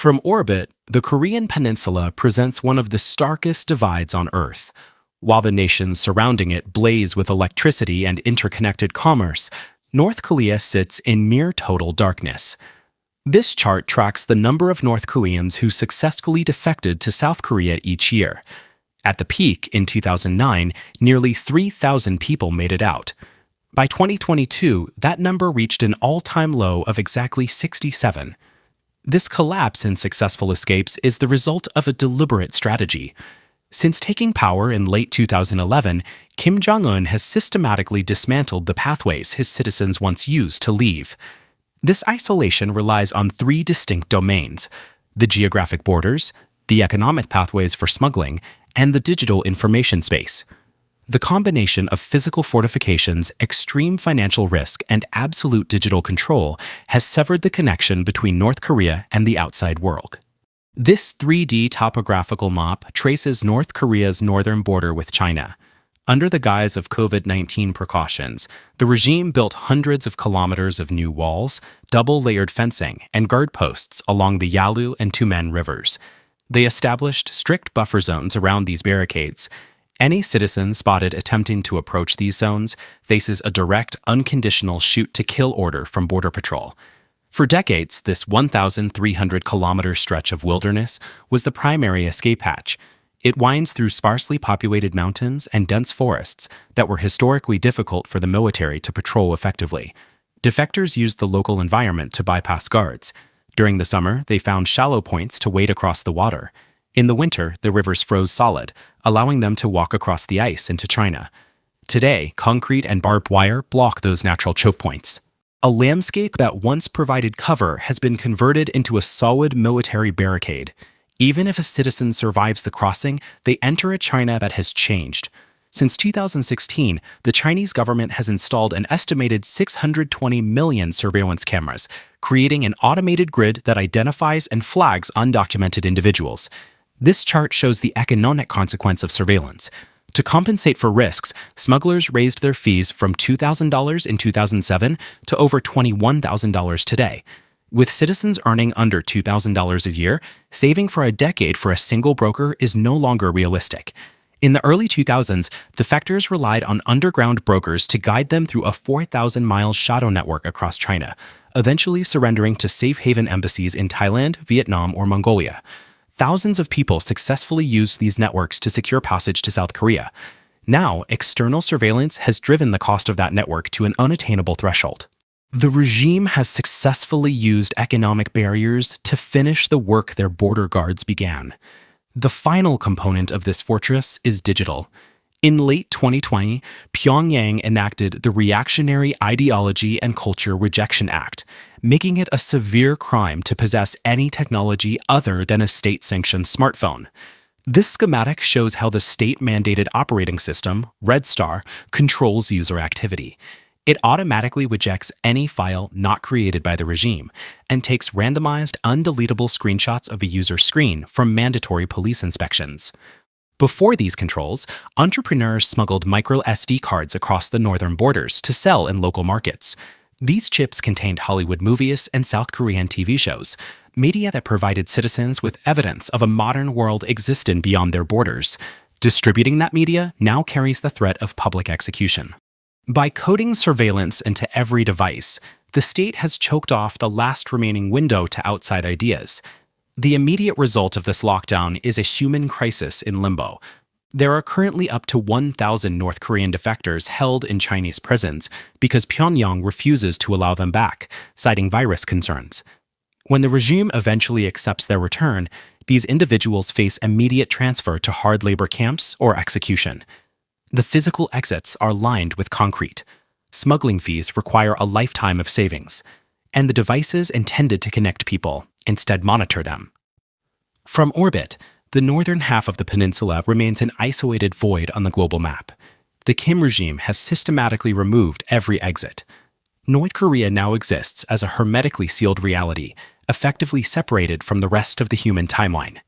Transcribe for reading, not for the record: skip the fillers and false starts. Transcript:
From orbit, the Korean peninsula presents one of the starkest divides on Earth. While the nations surrounding it blaze with electricity and interconnected commerce, North Korea sits in mere total darkness. This chart tracks the number of North Koreans who successfully defected to South Korea each year. At the peak in 2009, nearly 3,000 people made it out. By 2022, that number reached an all-time low of exactly 67. This collapse in successful escapes is the result of a deliberate strategy. Since taking power in late 2011, Kim Jong-un has systematically dismantled the pathways his citizens once used to leave. This isolation relies on three distinct domains: the geographic borders, the economic pathways for smuggling, and the digital information space. The combination of physical fortifications, extreme financial risk, and absolute digital control has severed the connection between North Korea and the outside world. This 3D topographical map traces North Korea's northern border with China. Under the guise of COVID-19 precautions, the regime built hundreds of kilometers of new walls, double-layered fencing, and guard posts along the Yalu and Tumen rivers. They established strict buffer zones around these barricades. Any citizen spotted attempting to approach these zones faces a direct, unconditional shoot-to-kill order from Border Patrol. For decades, this 1,300-kilometer stretch of wilderness was the primary escape hatch. It winds through sparsely populated mountains and dense forests that were historically difficult for the military to patrol effectively. Defectors used the local environment to bypass guards. During the summer, they found shallow points to wade across the water. In the winter, the rivers froze solid, allowing them to walk across the ice into China. Today, concrete and barbed wire block those natural choke points. A landscape that once provided cover has been converted into a solid military barricade. Even if a citizen survives the crossing, they enter a China that has changed. Since 2016, the Chinese government has installed an estimated 620 million surveillance cameras, creating an automated grid that identifies and flags undocumented individuals. This chart shows the economic consequence of surveillance. To compensate for risks, smugglers raised their fees from $2,000 in 2007 to over $21,000 today. With citizens earning under $2,000 a year, saving for a decade for a single broker is no longer realistic. In the early 2000s, defectors relied on underground brokers to guide them through a 4,000-mile shadow network across China, eventually surrendering to safe haven embassies in Thailand, Vietnam, or Mongolia. Thousands of people successfully used these networks to secure passage to South Korea. Now, external surveillance has driven the cost of that network to an unattainable threshold. The regime has successfully used economic barriers to finish the work their border guards began. The final component of this fortress is digital. In late 2020, Pyongyang enacted the Reactionary Ideology and Culture Rejection Act, making it a severe crime to possess any technology other than a state-sanctioned smartphone. This schematic shows how the state-mandated operating system, Red Star, controls user activity. It automatically rejects any file not created by the regime and takes randomized, undeletable screenshots of a user's screen from mandatory police inspections. Before these controls, entrepreneurs smuggled micro SD cards across the northern borders to sell in local markets. These chips contained Hollywood movies and South Korean TV shows, media that provided citizens with evidence of a modern world existing beyond their borders. Distributing that media now carries the threat of public execution. By coding surveillance into every device, the state has choked off the last remaining window to outside ideas. The immediate result of this lockdown is a human crisis in limbo. There are currently up to 1,000 North Korean defectors held in Chinese prisons because Pyongyang refuses to allow them back, citing virus concerns. When the regime eventually accepts their return, these individuals face immediate transfer to hard labor camps or execution. The physical exits are lined with concrete. Smuggling fees require a lifetime of savings, and the devices intended to connect people instead monitor them. From orbit, the northern half of the peninsula remains an isolated void on the global map. The Kim regime has systematically removed every exit. North Korea now exists as a hermetically sealed reality, effectively separated from the rest of the human timeline.